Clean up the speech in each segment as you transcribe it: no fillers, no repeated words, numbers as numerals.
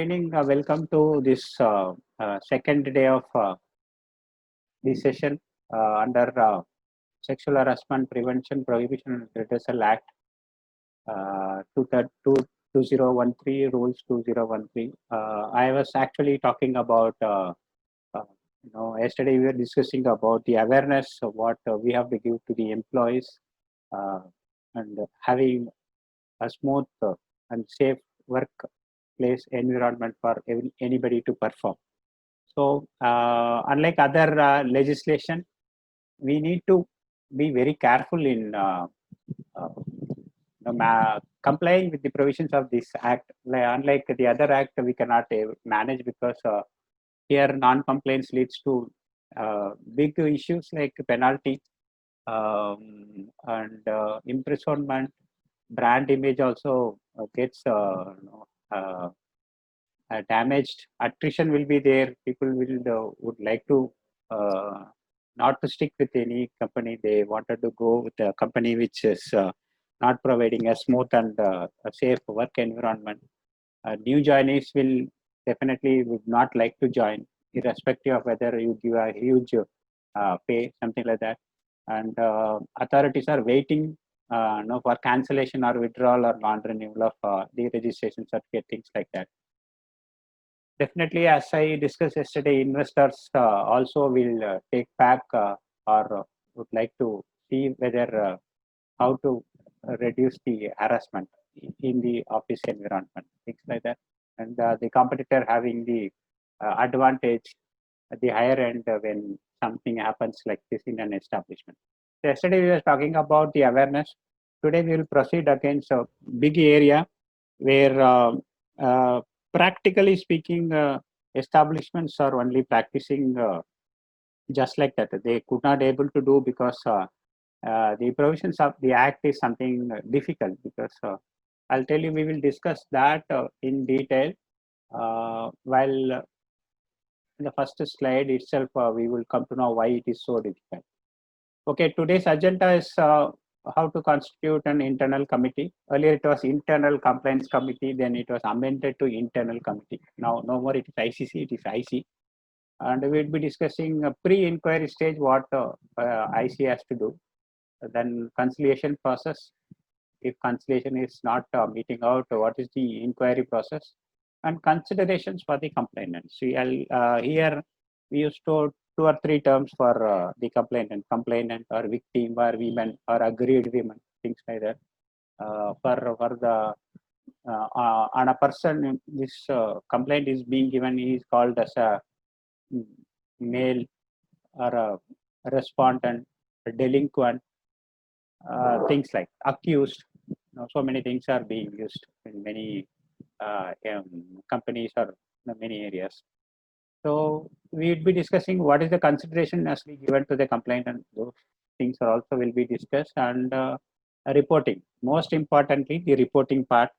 Evening, welcome to this second day of this session under Sexual Harassment Prevention, Prohibition and Redressal Act 2013 Rules 2013. I was actually talking about, yesterday we were discussing about the awareness of what we have to give to the employees uh, and having a smooth and safe workplace environment for anybody to perform. So, unlike other legislation, we need to be very careful in uh, complying with the provisions of this act. Unlike the other act, we cannot manage because here non-compliance leads to big issues like penalty and imprisonment. Brand image also gets damaged. Attrition will be there. People will would like to not to stick with any company. They wanted to go with a company which is not providing a smooth and a safe work environment. New joinees will definitely would not like to join, irrespective of whether you give a huge pay, something like that. And authorities are waiting for cancellation or withdrawal or non-renewal of the registration certificate, things like that. Definitely, as I discussed yesterday, investors also will take back or would like to see whether how to reduce the harassment in the office environment, things like that. And the competitor having the advantage at the higher end when something happens like this in an establishment. So yesterday we were talking about the awareness. Today we will proceed against a big area where practically speaking, establishments are only practicing just like that. They could not able to do because the provisions of the act is something difficult. Because I'll tell you, we will discuss that in detail. While in the first slide itself, we will come to know why it is so difficult. Okay, today's agenda is how to constitute an internal committee. Earlier it was internal compliance committee, then it was amended to internal committee. Now no more it is ICC, it is IC. And we'll be discussing a pre-inquiry stage what IC has to do. Then conciliation process. If conciliation is not meeting out, what is the inquiry process? And considerations for the complainant. See, here we used two or three terms for the complainant or victim or women or aggrieved women, things like that. For the on a person, this complaint is being given is called as a male or a respondent, a delinquent, things like accused. So many things are being used in many companies or many areas. So we'll be discussing what is the consideration actually given to the complainant. Those things are also will be discussed, and reporting. Most importantly, the reporting part.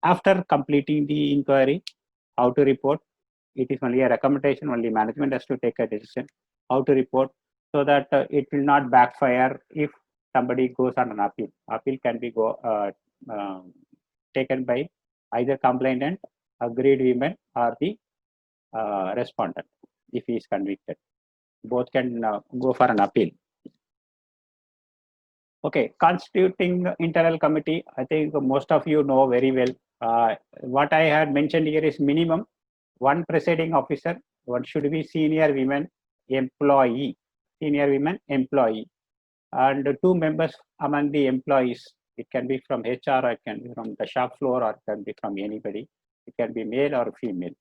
After completing the inquiry, how to report. It is only a recommendation. Only management has to take a decision how to report, so that it will not backfire if somebody goes on an appeal. Appeal can be taken by either complainant, aggrieved women, or the respondent if he is convicted. Both can go for an appeal. Okay, constituting internal committee. I think most of you know very well. What I had mentioned here is minimum one presiding officer, one should be senior women employee, and two members among the employees. It can be from HR, or it can be from the shop floor, or it can be from anybody. It can be male or female.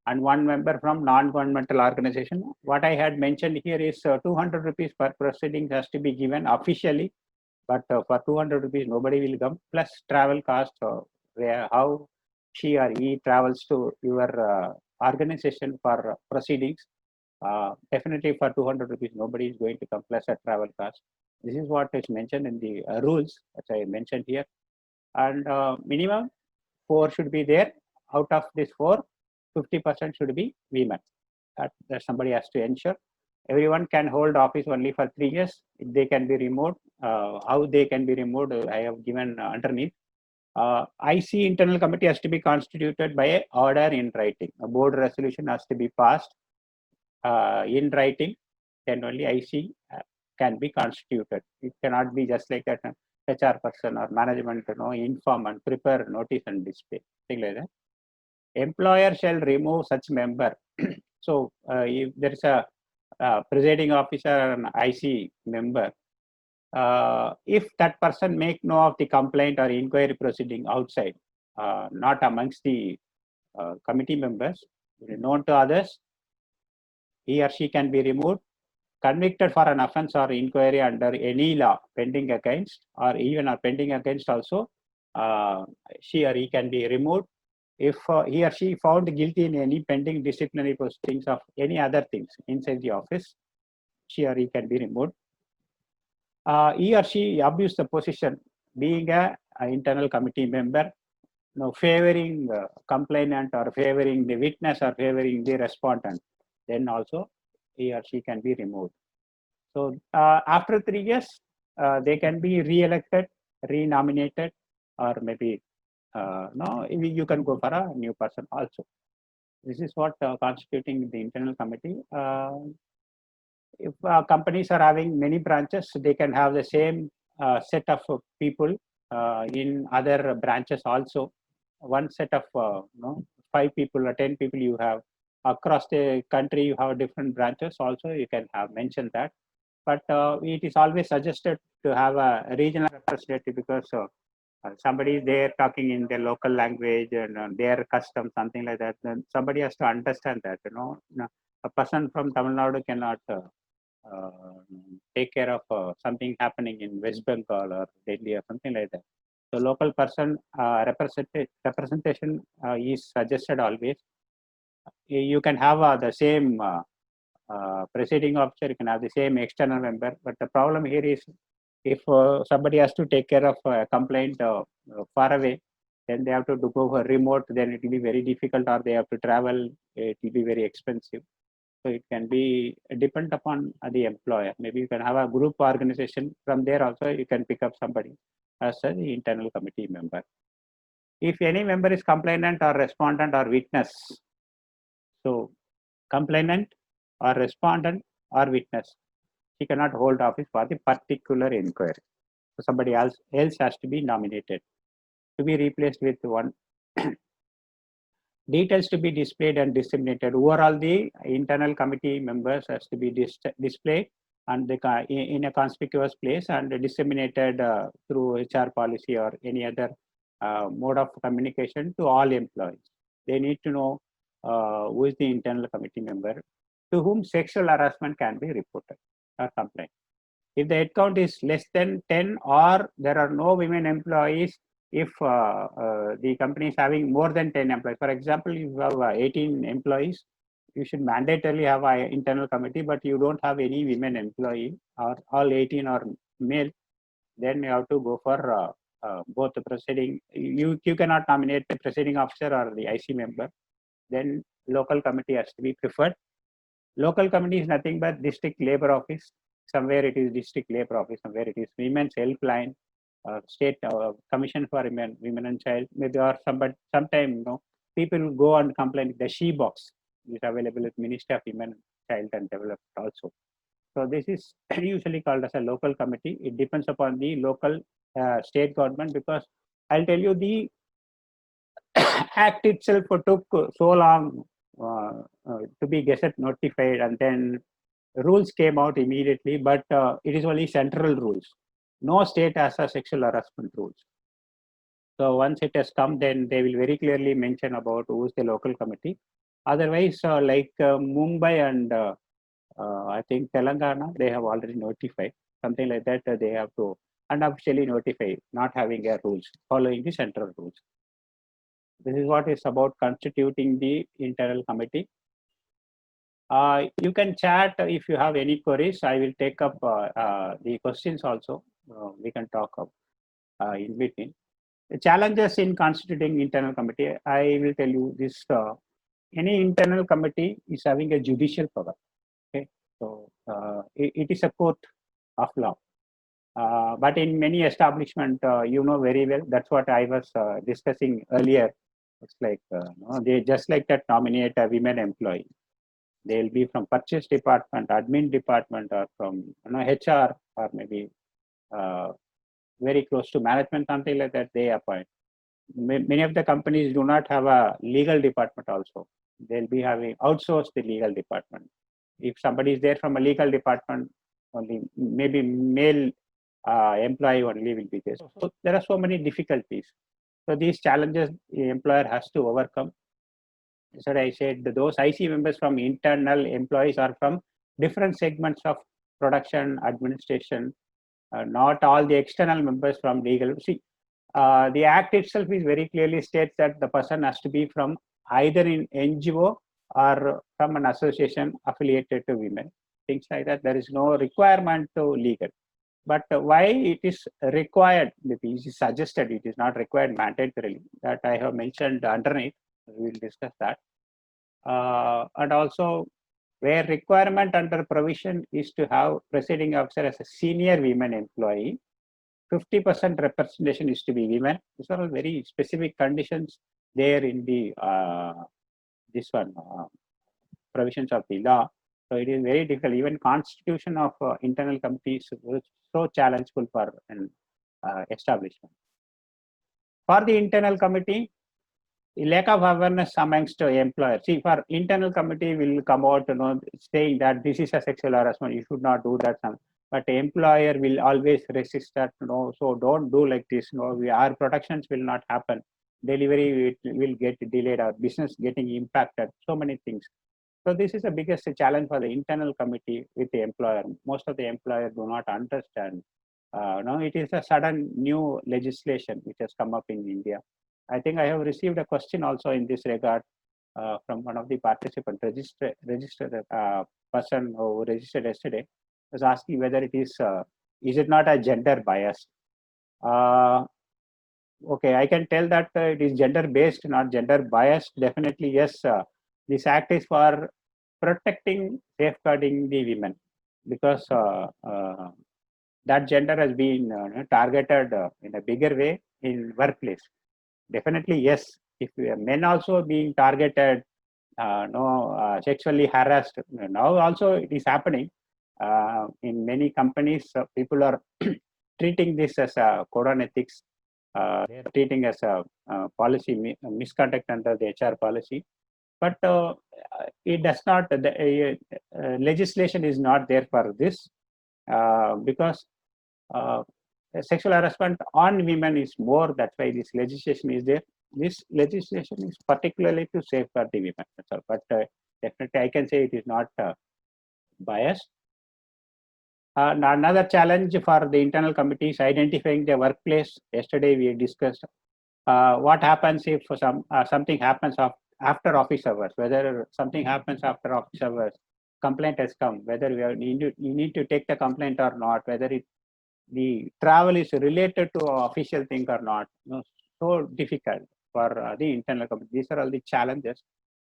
And one member from non-governmental organization. What I had mentioned here is 200 rupees per proceeding has to be given officially, but for 200 rupees nobody will come, plus travel cost, how she or he travels to your organization for proceedings. Definitely for 200 rupees nobody is going to come, plus a travel cost. This is what is mentioned in the rules, as I mentioned here. And minimum 4 should be there. Out of this 4, 50% should be women. That somebody has to ensure. Everyone can hold office only for 3 years. They can be removed. How they can be removed, I have given underneath. IC internal committee has to be constituted by a order in writing. A board resolution has to be passed in writing. Then only IC can be constituted. It cannot be just like that HR person or management, inform and prepare notice and display, thing like that. Employer shall remove such member. So if there is a presiding officer or an IC member, if that person make know of the complaint or inquiry proceeding outside, not amongst the committee members, known to others, he or she can be removed, convicted for an offense or inquiry under any law pending against, or even or pending against also, she or he can be removed. If he or she found guilty in any pending disciplinary proceedings of any other things inside the office, she or he can be removed. He or she abused the position being a internal committee member, favoring complainant or favoring the witness or favoring the respondent, then also he or she can be removed. So after 3 years, they can be re-elected, re-nominated, or maybe no, you can go for a new person also. This is what constituting the internal committee. If companies are having many branches, they can have the same set of people in other branches also. One set of 5 people or 10 people you have across the country, you have different branches also, you can have mentioned that. But it is always suggested to have a regional representative because somebody is there talking in their local language and their custom, something like that. Then somebody has to understand that, a person from Tamil Nadu cannot take care of something happening in West Bengal or Delhi or something like that. So local person representation is suggested always. You can have the same presiding officer, you can have the same external member, but the problem here is if somebody has to take care of a complaint far away, then they have to go for remote, then it will be very difficult, or they have to travel, it will be very expensive. So it can be depend upon the employer. Maybe you can have a group organization. From there also you can pick up somebody as an internal committee member. If any member is complainant or respondent or witness, so complainant or respondent or witness, he cannot hold office for the particular inquiry. So somebody else has to be nominated to be replaced with one. Details to be displayed and disseminated. Overall, the internal committee members has to be displayed and in a conspicuous place and disseminated through HR policy or any other mode of communication to all employees. They need to know who is the internal committee member to whom sexual harassment can be reported or complained. If the head count is less than 10 or there are no women employees, if the company is having more than 10 employees, for example, you have 18 employees, you should mandatorily have an internal committee, but you don't have any women employee or all 18 are male, then you have to go for both the presiding. You cannot nominate the presiding officer or the IC member. Then local committee has to be preferred. Local committee is nothing but district labor office. Somewhere it is district labor office, somewhere it is women's helpline, state commission for women and child, maybe, or sometime people go and complain. The she box is available with Ministry of Women, Child and Development also. So this is usually called as a local committee. It depends upon the local state government, because I'll tell you the act itself took so long to be gazette notified, and then rules came out immediately, but it is only central rules. No state has a sexual harassment rules. So once it has come, then they will very clearly mention about who is the local committee. Otherwise, like Mumbai and I think Telangana, they have already notified something like that. They have to unofficially notify, not having a rules, following the central rules. This is what is about constituting the internal committee. You can chat if you have any queries. I will take up the questions also. We can talk in between. The challenges in constituting internal committee, I will tell you this. Any internal committee is having a judicial power. Okay, so it is a court of law. But in many establishment, you know very well, that's what I was discussing earlier. It's like, they just like that nominate a women employee. They'll be from purchase department, admin department, or from HR, or maybe uh, very close to management, something like that. They appoint. Many of the companies do not have a legal department also. They'll be having outsourced the legal department. If somebody is there from a legal department, only maybe male employee only will be there. So there are so many difficulties. So these challenges the employer has to overcome. So I said those IC members from internal employees are from different segments of production, administration, not all the external members from legal. See, the act itself is very clearly states that the person has to be from either in NGO or from an association affiliated to women, things like that. There is no requirement to legal. But why it is required, it is suggested, it is not required mandatorily, that I have mentioned underneath. We will discuss that. And also, where requirement under provision is to have presiding officer as a senior women employee, 50% representation is to be women. These are all very specific conditions there in the this one provisions of the law. So it is very difficult. Even constitution of internal committees is so challengeful for an establishment. For the internal committee, lack of awareness amongst employers. See, for internal committee will come out, saying that this is a sexual harassment, you should not do that. But employer will always resist that. So don't do like this. Our productions will not happen. Delivery will get delayed. Our business getting impacted. So many things. So this is the biggest challenge for the internal committee with the employer. Most of the employers do not understand. No, it is a sudden new legislation which has come up in India. I think I have received a question also in this regard from one of the participants, registered person who registered yesterday, was asking whether it is it not a gender bias? Okay, I can tell that it is gender based, not gender biased. Definitely, yes. This act is for protecting, safeguarding the women, because that gender has been targeted in a bigger way in workplace. Definitely, yes. If men also being targeted, sexually harassed, now also it is happening in many companies. People are treating this as a code on ethics. They are treating as a policy misconduct under the HR policy. But it does not. The legislation is not there for this because sexual harassment on women is more. That's why this legislation is there. This legislation is particularly to safeguard the women. That's all. But definitely, I can say it is not biased. Another challenge for the internal committee is identifying the workplace. Yesterday we discussed what happens if something happens after office hours. Whether something happens after office hours, complaint has come. Whether you need to take the complaint or not. Whether the travel is related to official thing or not. So difficult for the internal committee. These are all the challenges.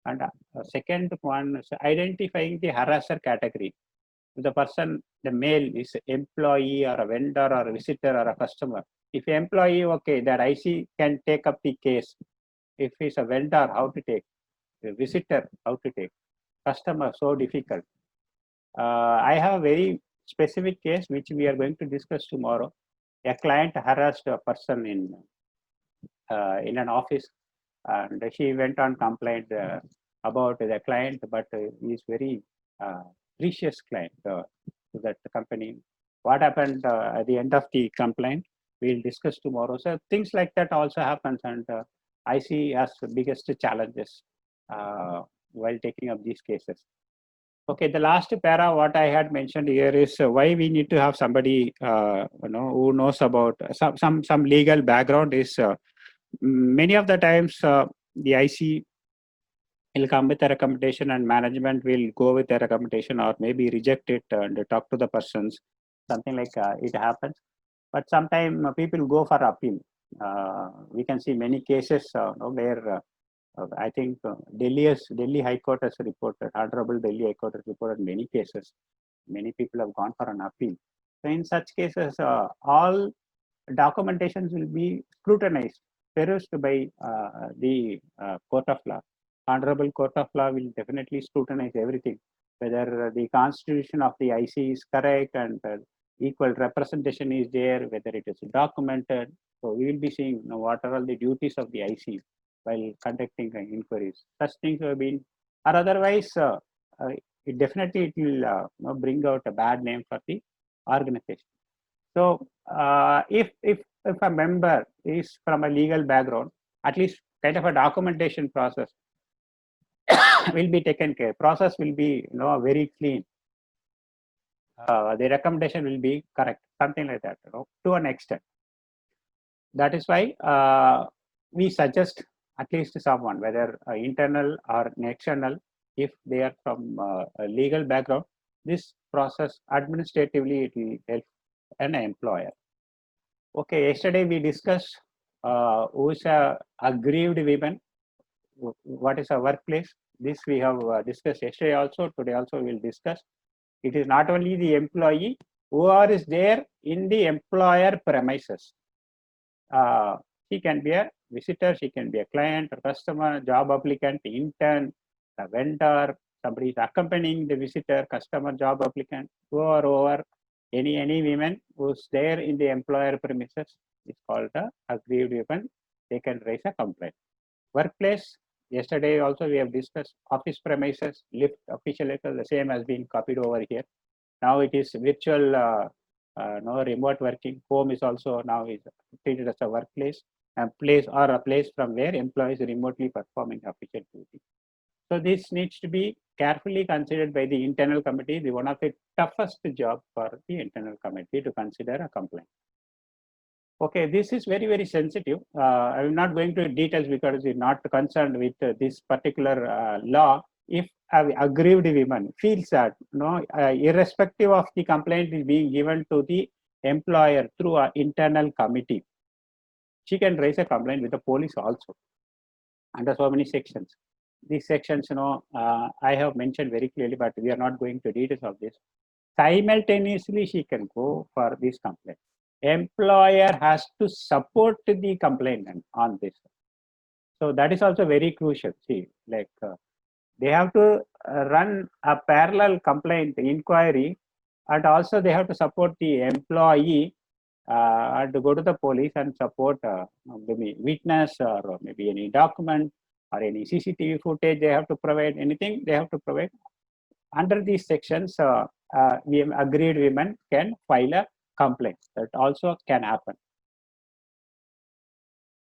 And second one is identifying the harasser category. If the person, the male, is employee or a vendor or a visitor or a customer. If employee, okay, that IC can take up the case. If it's a vendor, how to take? A visitor, how to take? Customer, so difficult. I have a very specific case which we are going to discuss tomorrow. A client harassed a person in an office, and she went on complaint about the client, but he is very precious client to that company. What happened at the end of the complaint, we'll discuss tomorrow. So things like that also happens, and I see as the biggest challenges while taking up these cases. Okay, the last para what I had mentioned here is why we need to have somebody who knows about some legal background. Is many of the times the IC will come with a recommendation and management will go with a recommendation or maybe reject it and talk to the persons. Something like it happens. But sometimes people go for appeal. We can see many cases where I think Delhi High Court has reported, Honorable Delhi High Court has reported many cases. Many people have gone for an appeal. So in such cases, all documentations will be scrutinized, perused by the court of law. Honorable Court of Law will definitely scrutinize everything, whether the constitution of the IC is correct and equal representation is there, whether it is documented. So we will be seeing, what are all the duties of the IC while conducting inquiries. Such things have been, or otherwise, it definitely it will bring out a bad name for the organization. So if a member is from a legal background, at least kind of a documentation process will be taken care. Process will be very clean. The recommendation will be correct, something like that, to an extent. That is why we suggest at least someone, whether internal or external, if they are from a legal background, this process administratively it will help an employer. Okay, yesterday we discussed who is a aggrieved women, what is a workplace. This we have discussed yesterday also, today also we will discuss. It is not only the employee who is there in the employer premises. She can be a visitor, she can be a client, a customer, job applicant, intern, a vendor, somebody is accompanying the visitor, customer, job applicant, whoever, any women who's there in the employer premises is called a aggrieved women. They can raise a complaint. Workplace, yesterday also we have discussed office premises, lift, official letter, the same has been copied over here. Now it is virtual, no remote working. Home is also now is treated as a workplace, a place or a place from where employees remotely performing official duty. So this needs to be carefully considered by the internal committee. The one of the toughest job for the internal committee to consider a complaint. Okay, this is very, very sensitive. I am not going to details because we're not concerned with this particular law. If an aggrieved woman feels that, irrespective of the complaint is being given to the employer through an internal committee, she can raise a complaint with the police also under so many sections. These sections, I have mentioned very clearly, but we are not going to details of this. Simultaneously, she can go for this complaint. Employer has to support the complainant on this. So that is also very crucial. See, like they have to run a parallel complaint inquiry, and also they have to support the employee and go to the police and support maybe witness or maybe any document or any CCTV footage. They have to provide anything. They have to provide. Under these sections, aggrieved women can file a complaint. That also can happen.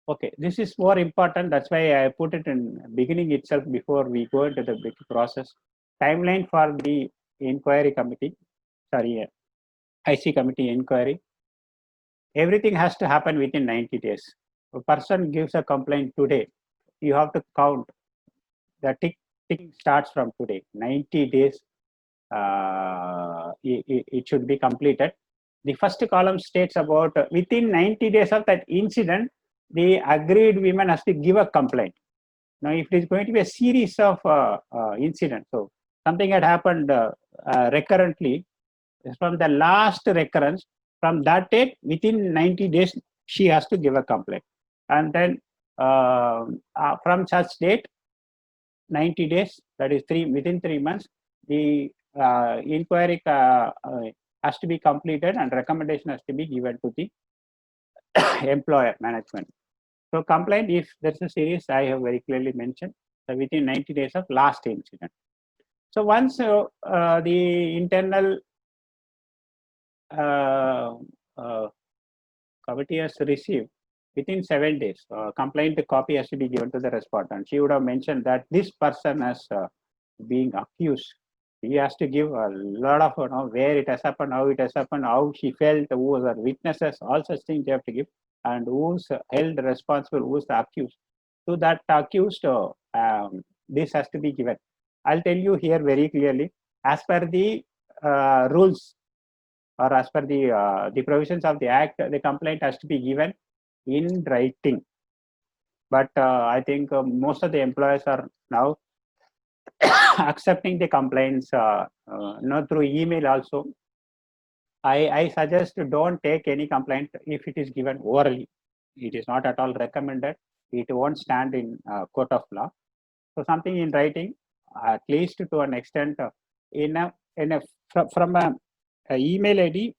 Okay, this is more important. That's why I put it in beginning itself before we go into the big process. Timeline for the inquiry committee, IC committee inquiry. Everything has to happen within 90 days. A person gives a complaint today. You have to count. The tick starts from today. 90 days, it should be completed. The first column states about within 90 days of that incident, the aggrieved women has to give a complaint. Now, if it is going to be a series of incidents, so something had happened recurrently, from the last recurrence, from that date, within 90 days, she has to give a complaint. And then from such date, 90 days, that is within 3 months, the inquiry has to be completed and recommendation has to be given to the employer management. So complaint, if there's a series, I have very clearly mentioned, within 90 days of last incident. So once the internal committee has received, within 7 days, complaint copy has to be given to the respondent. She would have mentioned that this person has being accused. He has to give a lot of where it has happened, how it has happened, how she felt, who are witnesses, all such things they have to give, and who's held responsible, who's the accused. To that accused, this has to be given. I'll tell you here very clearly, as per the rules or as per the provisions of the Act, the complaint has to be given in writing. But I think most of the employers are now accepting the complaints through email also. I suggest don't take any complaint if it is given orally. It is not at all recommended. It won't stand in court of law. So something in writing, at least to an extent, in a from a email ID,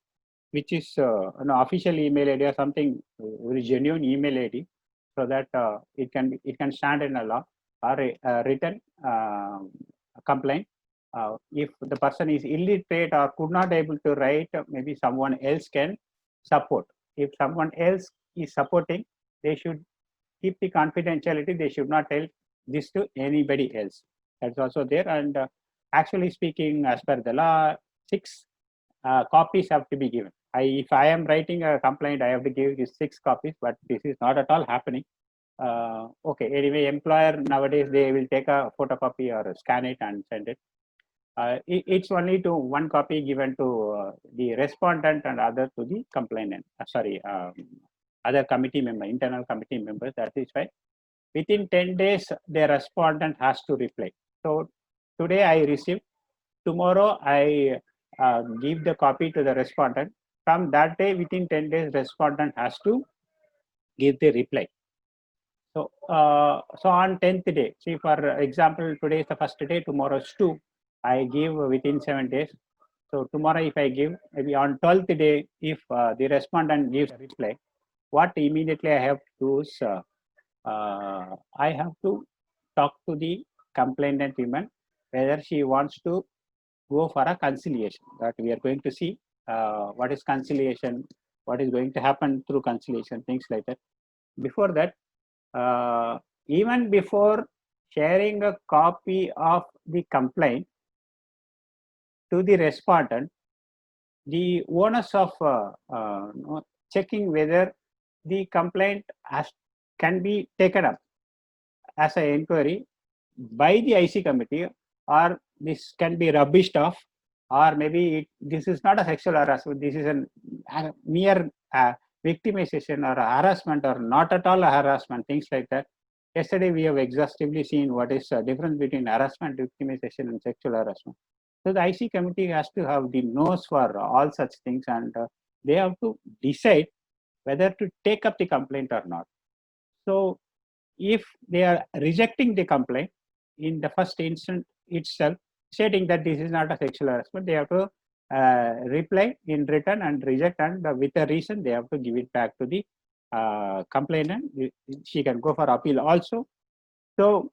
which is an official email ID or something very genuine email ID, so that it can stand in a law or a written complaint. If the person is illiterate or could not able to write, maybe someone else can support. If someone else is supporting, they should keep the confidentiality. They should not tell this to anybody else. That's also there. And actually speaking, as per the law, 6 copies have to be given. If I am writing a complaint, I have to give 6 copies, but this is not at all happening. Okay, anyway, employer nowadays, they will take a photocopy or scan it and send it. It's only to 1 copy given to the respondent and other to the complainant. Other committee member, internal committee members. That is why within 10 days, the respondent has to reply. So today I received, tomorrow I give the copy to the respondent. From that day, within 10 days, respondent has to give the reply. So, so on 10th day, see for example, today is the first day, tomorrow is 2. I give within 7 days. So tomorrow if I give, maybe on 12th day, if the respondent gives a reply, what immediately I have to do is, I have to talk to the complainant woman whether she wants to go for a conciliation. That we are going to see what is conciliation, what is going to happen through conciliation, things like that. Before that, even before sharing a copy of the complaint to the respondent, the onus of checking whether the complaint can be taken up as an inquiry by the IC committee, or this can be rubbished off, or maybe this is not a sexual harassment, this is a mere victimization or harassment, or not at all a harassment, things like that. Yesterday we have exhaustively seen what is the difference between harassment, victimization and sexual harassment. So the IC committee has to have the nose for all such things, and they have to decide whether to take up the complaint or not. So if they are rejecting the complaint in the first instant itself, stating that this is not a sexual harassment, they have to reply in written and reject, and with a reason they have to give it back to the complainant. She can go for appeal also. So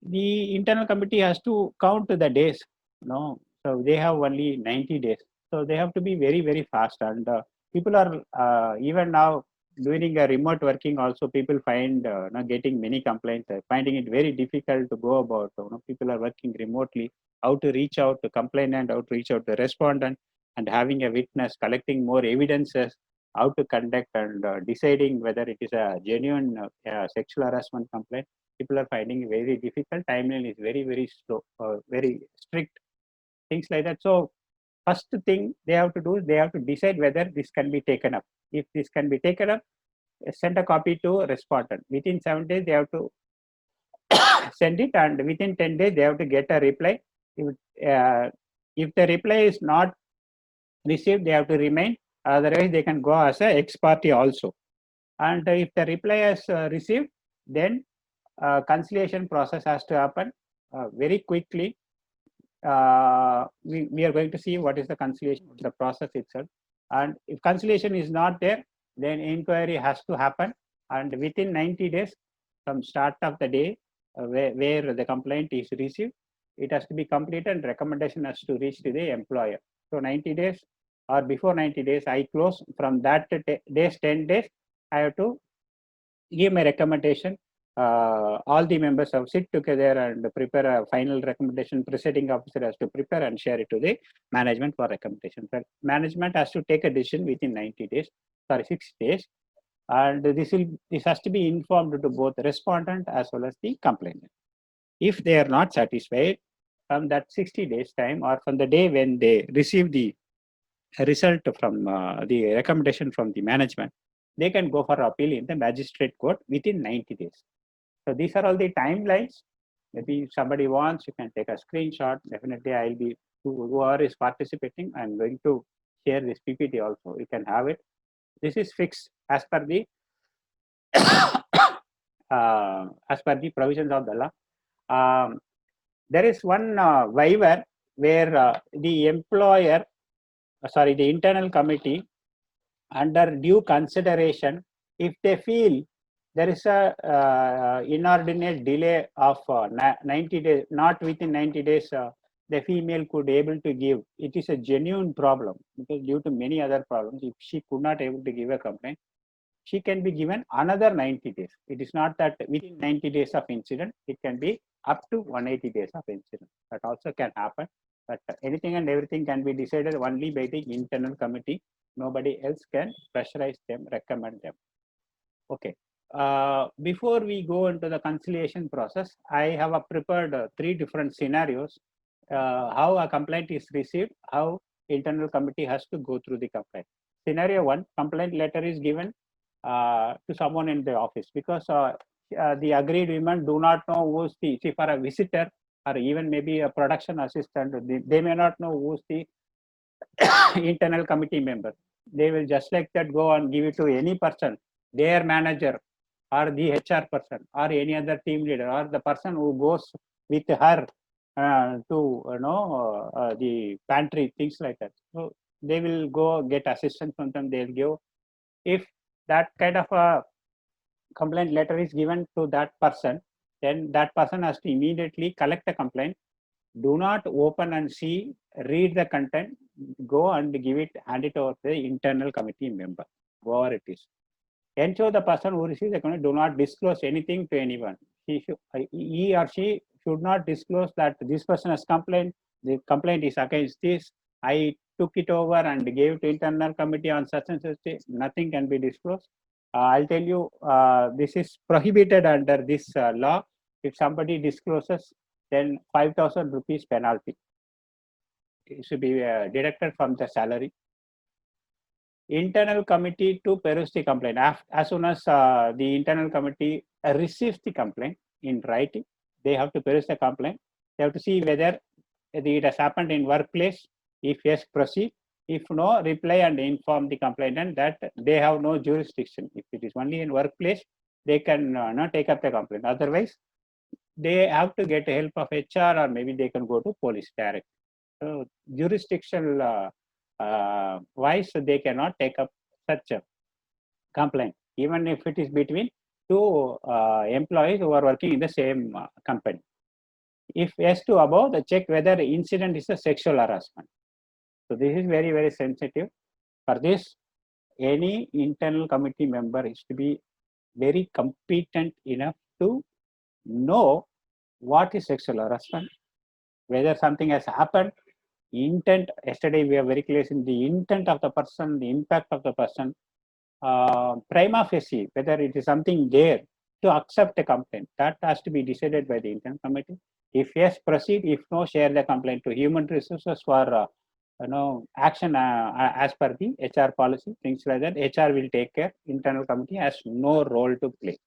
the internal committee has to count the days. No, so they have only 90 days. So they have to be very, very fast. And people are even now doing a remote working. Also, people find getting many complaints, finding it very difficult to go about. People are working remotely. How to reach out to complainant, how to reach out to respondent, and having a witness, collecting more evidences, how to conduct and deciding whether it is a genuine sexual harassment complaint. People are finding it very difficult. Timeline is very, very slow, very strict, things like that. So first thing they have to do is they have to decide whether this can be taken up. If this can be taken up, send a copy to respondent. Within 7 days, they have to send it, and within 10 days, they have to get a reply. If the reply is not received, they have to remain. Otherwise, they can go as a ex parte also. And if the reply is received, then conciliation process has to happen very quickly. We are going to see what is the conciliation, the process itself. And if conciliation is not there, then inquiry has to happen. And within 90 days from start of the day where the complaint is received, it has to be completed and recommendation has to reach to the employer. So 90 days or before 90 days, I close. From that days, 10 days, I have to give my recommendation. All the members have sit together and prepare a final recommendation. Presiding officer has to prepare and share it to the management for recommendation. But management has to take a decision within 90 days, 6 days, and this has to be informed to both the respondent as well as the complainant. If they are not satisfied from that 60 days time, or from the day when they receive the result from the recommendation from the management, they can go for appeal in the magistrate court within 90 days. So these are all the timelines. Maybe if somebody wants, you can take a screenshot. Definitely, I'll be whoever is participating, I'm going to share this PPT also. You can have it. This is fixed as per the provisions of the law. There is one waiver where the employer, the internal committee, under due consideration, if they feel there is a inordinate delay of 90 days, not within 90 days, the female could able to give. It is a genuine problem because due to many other problems, if she could not able to give a complaint, she can be given another 90 days. It is not that within 90 days of incident, it can be up to 180 days of incident. That also can happen. But anything and everything can be decided only by the internal committee. Nobody else can pressurize them, recommend them. Okay. Before we go into the conciliation process, I have prepared 3 different scenarios. How a complaint is received, how internal committee has to go through the complaint. Scenario 1, complaint letter is given to someone in the office because the agreed women do not know who's the, see, for a visitor or even maybe a production assistant, they may not know who's the internal committee member. They will just like that go and give it to any person, their manager or the HR person or any other team leader or the person who goes with her to the pantry, things like that. So they will go get assistance from them. They'll give. If that kind of a complaint letter is given to that person, then that person has to immediately collect the complaint. Do not open and see, read the content, go and give it, hand it over to the internal committee member, whoever it is. Ensure the person who receives the complaint do not disclose anything to anyone. He or she should not disclose that this person has complained, the complaint is against this, I took it over and gave it to internal committee on such and such day. Nothing can be disclosed. I'll tell you, this is prohibited under this law. If somebody discloses, then 5,000 rupees penalty. It should be deducted from the salary. Internal committee to peruse the complaint. As soon as the internal committee receives the complaint in writing, they have to peruse the complaint. They have to see whether it has happened in workplace. If yes, proceed. If no, reply and inform the complainant that they have no jurisdiction. If it is only in workplace, they can not take up the complaint. Otherwise, they have to get help of HR or maybe they can go to police direct. So jurisdictional wise, they cannot take up such a complaint, even if it is between 2 employees who are working in the same company. If yes to above, the check whether the incident is a sexual harassment. So this is very, very sensitive. For this, any internal committee member is to be very competent enough to know what is sexual harassment, whether something has happened, intent. Yesterday we are very clear in the intent of the person, the impact of the person, prima facie, whether it is something there to accept a complaint. That has to be decided by the internal committee. If yes, proceed. If no, share the complaint to human resources for action as per the HR policy, things like that. HR will take care. Internal committee has no role to play.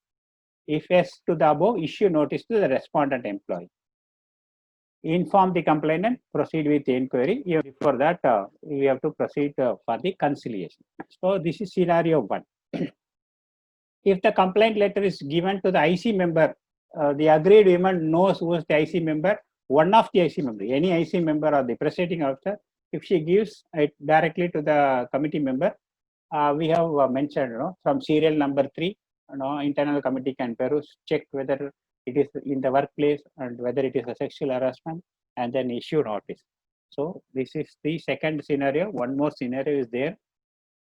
If yes to the above, issue notice to the respondent employee. Inform the complainant, proceed with the inquiry. Before that, we have to proceed for the conciliation. So this is scenario 1. If the complaint letter is given to the IC member, the agreed woman knows who is the IC member, one of the IC member, any IC member or the presiding officer. If she gives it directly to the committee member, we have mentioned from serial number 3, internal committee can peruse, check whether it is in the workplace and whether it is a sexual harassment, and then issue notice. So this is the second scenario. One more scenario is there.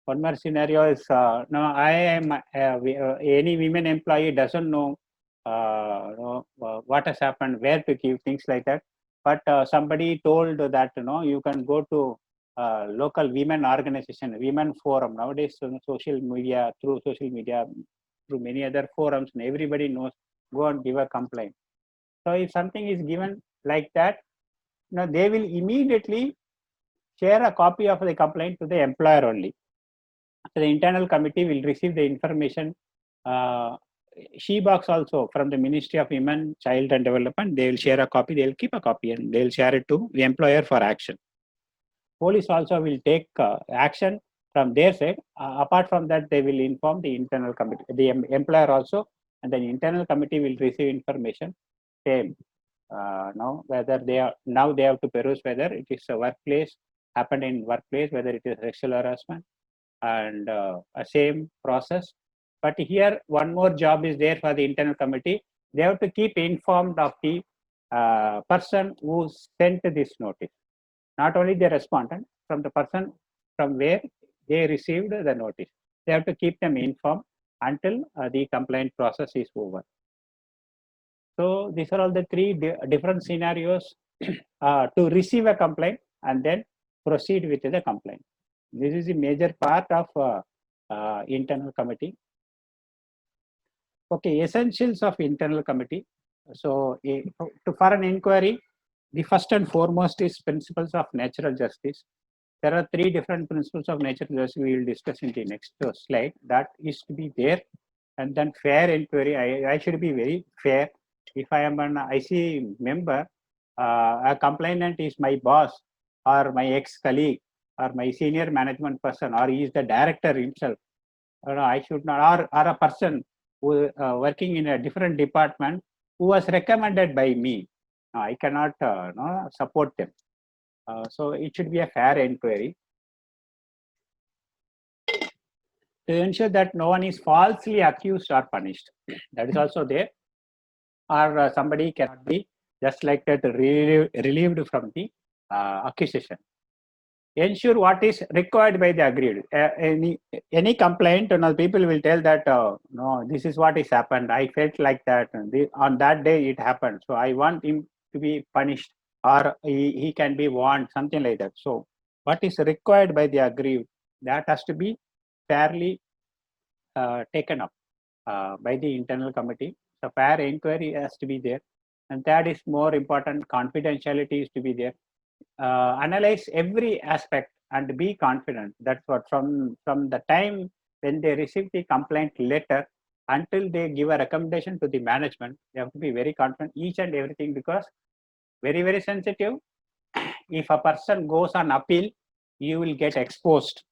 One more scenario is now I am any women employee doesn't know what has happened, where to give, things like that. But somebody told that you can go to local women organization, women forum. Nowadays, social media, through many other forums, and everybody knows. Go and give a complaint. So if something is given like that, they will immediately share a copy of the complaint to the employer only. So the internal committee will receive the information she box also from the Ministry of Women, Child and Development, they will share a copy, they'll keep a copy and they'll share it to the employer for action. Police also will take action from their side. Apart from that, they will inform the internal committee, the employer also, and then internal committee will receive information. Same. Now, whether they are now they have to peruse whether it is a workplace happened in workplace, whether it is sexual harassment, and a same process. But here, one more job is there for the internal committee. They have to keep informed of the person who sent this notice. Not only the respondent, from the person from where they received the notice. They have to keep them informed until the complaint process is over. So these are all the three different scenarios to receive a complaint and then proceed with the complaint. This is a major part of internal committee. Okay, essentials of internal committee. So for an inquiry, the first and foremost is principles of natural justice. There are three different principles of natural justice we will discuss in the next slide. That is to be there. And then fair inquiry, I should be very fair. If I am an IC member, a complainant is my boss or my ex-colleague or my senior management person, or he is the director himself. I should not, or a person who working in a different department who was recommended by me. I cannot support them. So it should be a fair inquiry. To ensure that no one is falsely accused or punished. That is also there. Or somebody cannot be just like that relieved from the accusation. Ensure what is required by the agreed. Any complaint, people will tell that no, this is what has happened. I felt like that on that day it happened. So I want him to be punished, or he can be warned, something like that. So what is required by the aggrieved, that has to be fairly taken up by the internal committee. So fair inquiry has to be there. And that is more important, confidentiality is to be there. Analyze every aspect and be confident. That's what from the time when they receive the complaint letter until they give a recommendation to the management, they have to be very confident each and everything, because very, very sensitive. If a person goes on appeal, you will get exposed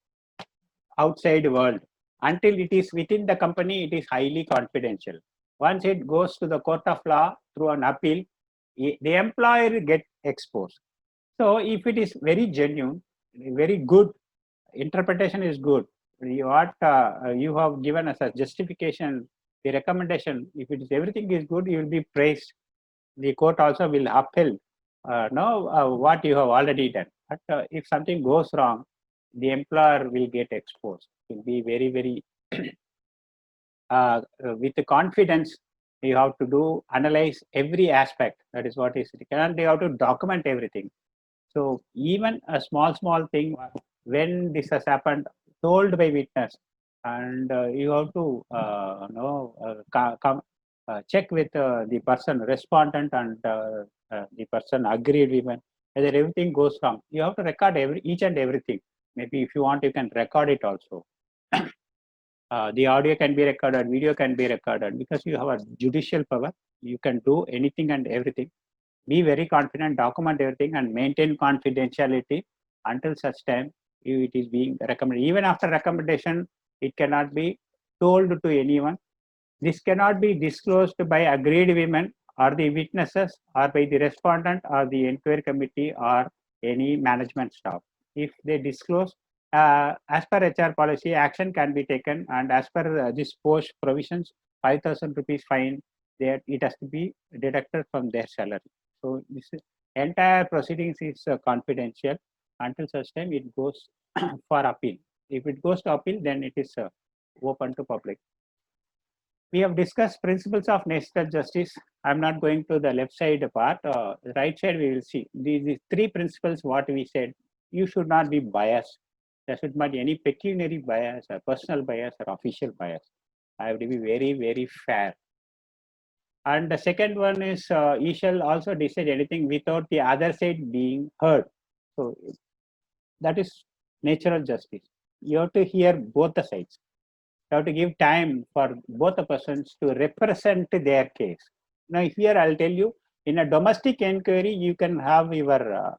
outside world. Until it is within the company, it is highly confidential. Once it goes to the court of law through an appeal, the employer get exposed. So if it is very genuine, very good, interpretation is good, what you have given as a justification, the recommendation, if it is everything is good, you will be praised. The court also will uphold what you have already done. But if something goes wrong, the employer will get exposed. It will be very, very with the confidence. You have to analyze every aspect. That is what is written. You have to document everything. So even a small thing, when this has happened, told by witness, and you have to check with the person respondent and the person agreed even whether everything goes wrong. You have to record each and everything. Maybe if you want, you can record it also. The audio can be recorded, video can be recorded, because you have a judicial power. You can do anything and everything. Be very confident, document everything, and maintain confidentiality until such time it is being recommended. Even after recommendation, it cannot be told to anyone. This cannot be disclosed by agreed women or the witnesses or by the respondent or the inquiry committee or any management staff. If they disclose, as per HR policy, action can be taken, and as per this post provisions, 5,000 rupees fine, that it has to be deducted from their salary. So this entire proceedings is confidential until such time it goes for appeal. If it goes to appeal, then it is open to public. We have discussed principles of natural justice. I'm not going to the left side part. The right side we will see these three principles. What we said, you should not be biased. There should not be any pecuniary bias or personal bias or official bias. I have to be very, very fair. And the second one is you shall also decide anything without the other side being heard. So that is natural justice. You have to hear both the sides. You have to give time for both the persons to represent their case. Now, here I'll tell you, in a domestic inquiry, you can have your,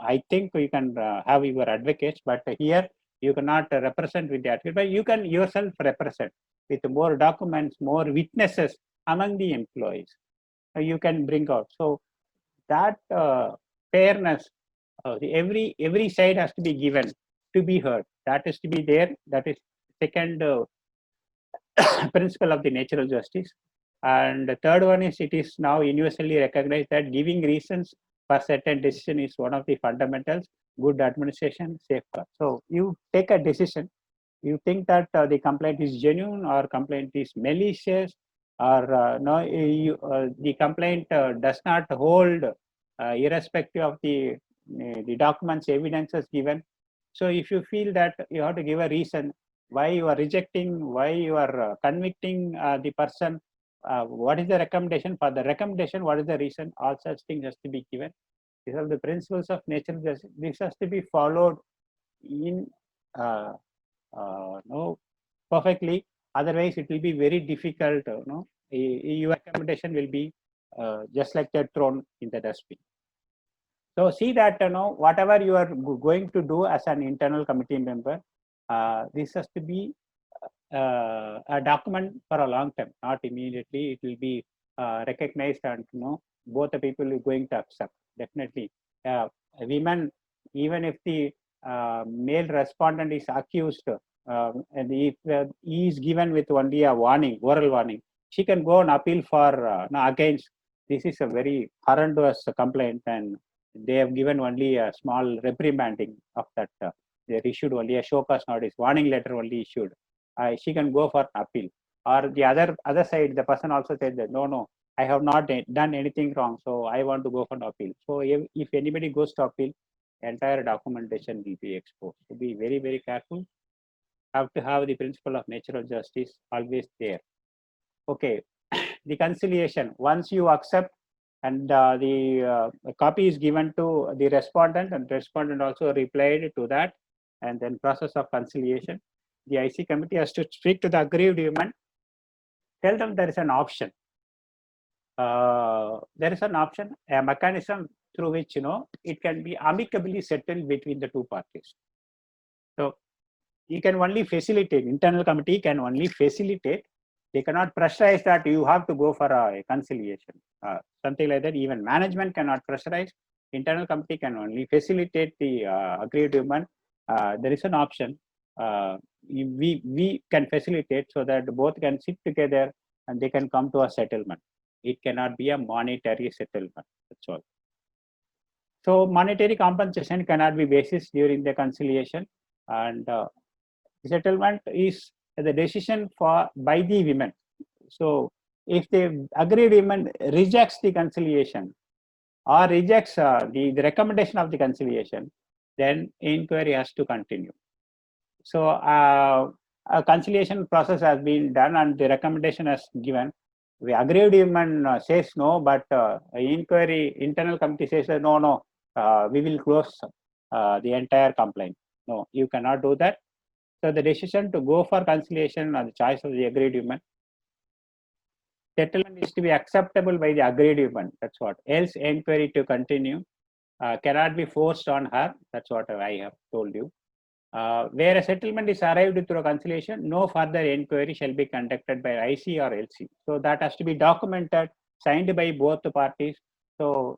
I think you can have your advocates, but here you cannot represent with the advocate, but you can yourself represent with more documents, more witnesses among the employees. You can bring out. So that fairness, every side has to be given to be heard. That is to be there. That is second principle of the natural justice. And the third one is, it is now universally recognized that giving reasons for certain decision is one of the fundamentals, good administration, safeguard. So you take a decision, you think that the complaint is genuine or complaint is malicious, or no, the complaint does not hold irrespective of the documents, evidences given. So if you feel that you have to give a reason why you are rejecting, why you are convicting the person, what is the recommendation? For the recommendation, what is the reason? All such things has to be given. These are the principles of natural justice. This has to be followed in no, perfectly. Otherwise, it will be very difficult. No, your recommendation will be just like that thrown in the dustbin. So see that whatever you are going to do as an internal committee member, this has to be a document for a long time, not immediately. It will be recognized, and both the people are going to accept. Definitely, women, even if the male respondent is accused, and if he is given with only a warning, oral warning, she can go and appeal for against. This is a very horrendous complaint, and they have given only a small reprimanding of that. They issued only a show cause notice, warning letter only issued. She can go for appeal. Or the other side, the person also said that no, I have not done anything wrong, so I want to go for appeal. So if anybody goes to appeal, entire documentation will be exposed. So be very, very careful. Have to have the principle of natural justice always there. Okay, the conciliation. Once you accept, and the copy is given to the respondent, and the respondent also replied to that, and then process of conciliation. The IC committee has to speak to the aggrieved women, tell them there is an option. There is an option, a mechanism through which it can be amicably settled between the two parties. So you can only facilitate. Internal committee can only facilitate. They cannot pressurize that you have to go for a conciliation, something like that. Even management cannot pressurize. Internal committee can only facilitate the aggrieved women. There is an option. We can facilitate so that both can sit together and they can come to a settlement. It cannot be a monetary settlement. That's all. So monetary compensation cannot be basis during the conciliation, and settlement is the decision by the women. So if the aggrieved women rejects the conciliation or rejects the recommendation of the conciliation, then inquiry has to continue. So a conciliation process has been done and the recommendation has given. The aggrieved woman says no, but inquiry internal committee says no, we will close the entire complaint. No, you cannot do that. So the decision to go for conciliation or the choice of the aggrieved woman. Settlement is to be acceptable by the aggrieved woman. That's what. Else inquiry to continue cannot be forced on her. That's what I have told you. Where a settlement is arrived through a conciliation, no further inquiry shall be conducted by IC or LC. So that has to be documented, signed by both the parties. So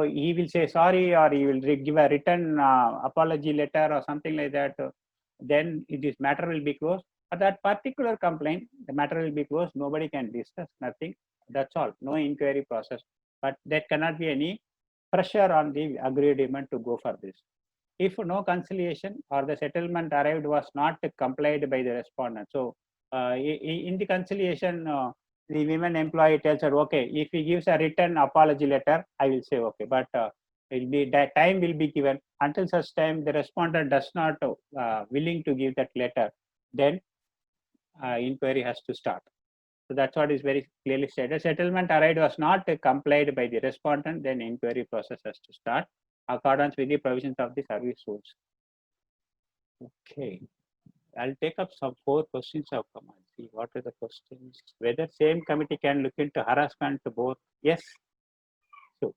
he will say sorry, or he will give a written apology letter or something like that. Then this matter will be closed. For that particular complaint, the matter will be closed. Nobody can discuss, nothing. That's all. No inquiry process. But there cannot be any pressure on the aggrieved woman to go for this. If no conciliation or the settlement arrived was not complied by the respondent. So in the conciliation, the women employee tells her, okay, if he gives a written apology letter, I will say okay, but that time will be given. Until such time the respondent does not willing to give that letter, then inquiry has to start. So that's what is very clearly stated. Settlement arrived was not complied by the respondent, then inquiry process has to start accordance with the provisions of the service rules. Okay. I'll take up some 4 questions of command. See what are the questions. Whether same committee can look into harassment both? Yes. So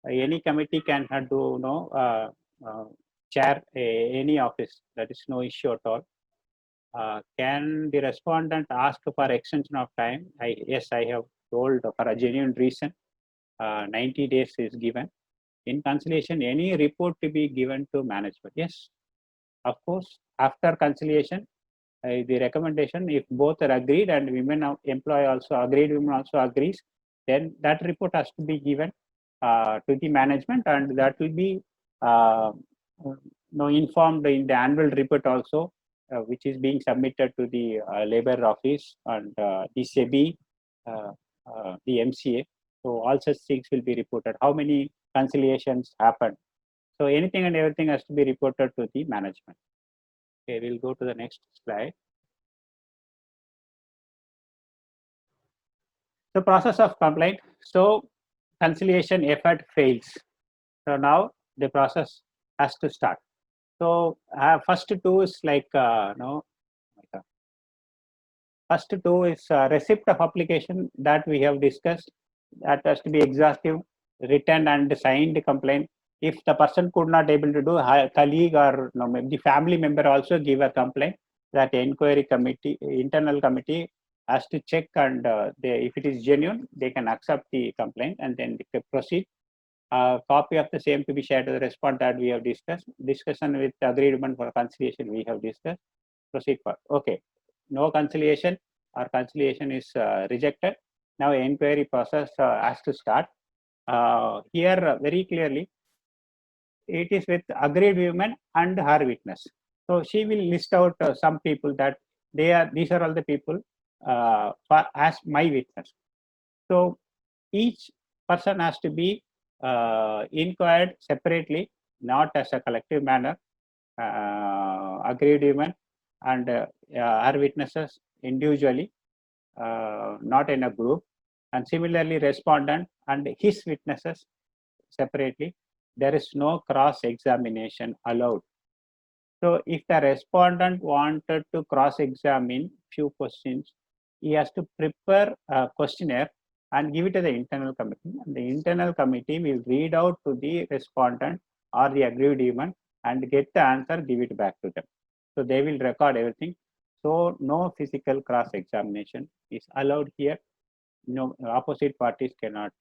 any committee can do chair any office. That is no issue at all. Can the respondent ask for extension of time? Yes, I have told for a genuine reason. 90 days is given. In conciliation, any report to be given to management. Yes, of course. After conciliation, the recommendation, if both are agreed and employee also agreed, women also agrees, then that report has to be given to the management, and that will be informed in the annual report also, which is being submitted to the labor office and the SEBI, the MCA. So all such things will be reported. How many conciliations happen? So anything and everything has to be reported to the management. Okay, we'll go to the next slide. The process of complaint. So conciliation effort fails. So now the process has to start. So first two is first two is receipt of application that we have discussed. That has to be exhaustive, written and signed complaint. If the person could not able to do, colleague or maybe the family member also give a complaint. That inquiry committee, internal committee has to check, and if it is genuine, they can accept the complaint and then they can proceed. Copy of the same to be shared to the respondent that we have discussed. Discussion with agreement for conciliation we have discussed. Proceed for. Okay, no conciliation or conciliation is rejected. Now inquiry process has to start. Here very clearly, it is with agreed woman and her witness. So she will list out some people that these are all the people as my witness. So each person has to be inquired separately, not as a collective manner. Agreed women and her witnesses individually, not in a group, and similarly respondent and his witnesses separately. There is no cross examination allowed. So if the respondent wanted to cross examine few questions, he has to prepare a questionnaire and give it to the internal committee. And the internal committee will read out to the respondent or the aggrieved woman and get the answer, give it back to them. So they will record everything. So no physical cross examination is allowed here. No, opposite parties cannot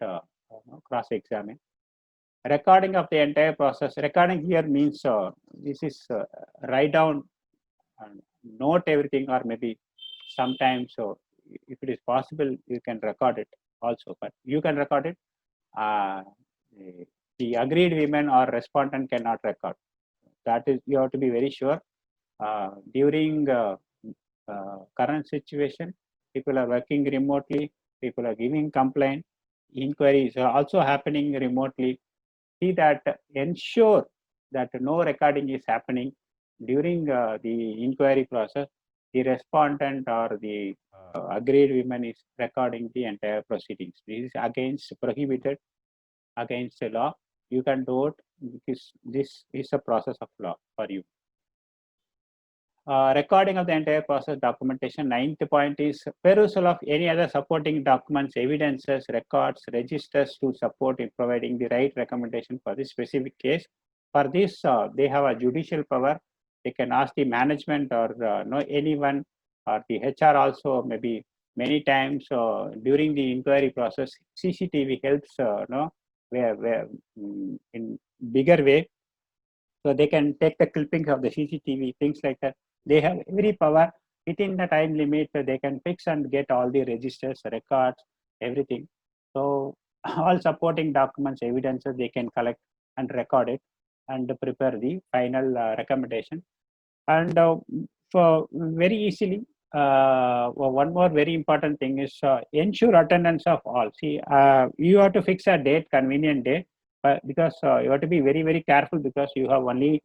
cross examine. Recording of the entire process. Recording here means this is write down and note everything, or maybe sometimes, so if it is possible, you can record it also, but you can record it. The agreed women or respondent cannot record. That is, you have to be very sure. During current situation, people are working remotely, people are giving complaint, inquiries are also happening remotely. See that, ensure that no recording is happening during the inquiry process. The respondent or the agreed women is recording the entire proceedings. This is against, prohibited, against the law. You can do it because this is a process of law for you. Recording of the entire process documentation. 9th point is perusal of any other supporting documents, evidences, records, registers to support in providing the right recommendation for this specific case. For this, they have a judicial power. They can ask the management or anyone, or the HR also, maybe many times during the inquiry process. CCTV helps where in bigger way. So they can take the clippings of the CCTV, things like that. They have every power within the time limit. They can fix and get all the registers, records, everything. So all supporting documents, evidences, they can collect and record it and prepare the final recommendation. And for very easily, one more very important thing is ensure attendance of all. See, you have to fix a date, convenient date, because you have to be very, very careful, because you have only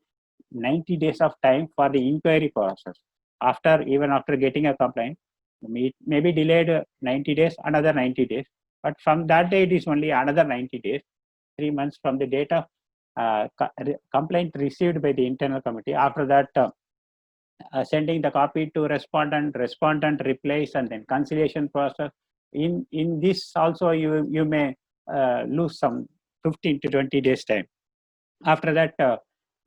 90 days of time for the inquiry process. Even after getting a complaint, it may be delayed 90 days, another 90 days. But from that day, it is only another 90 days, 3 months from the date of complaint received by the internal committee. After that, sending the copy to respondent replies, and then conciliation process. In this also you may lose some 15 to 20 days time. After that,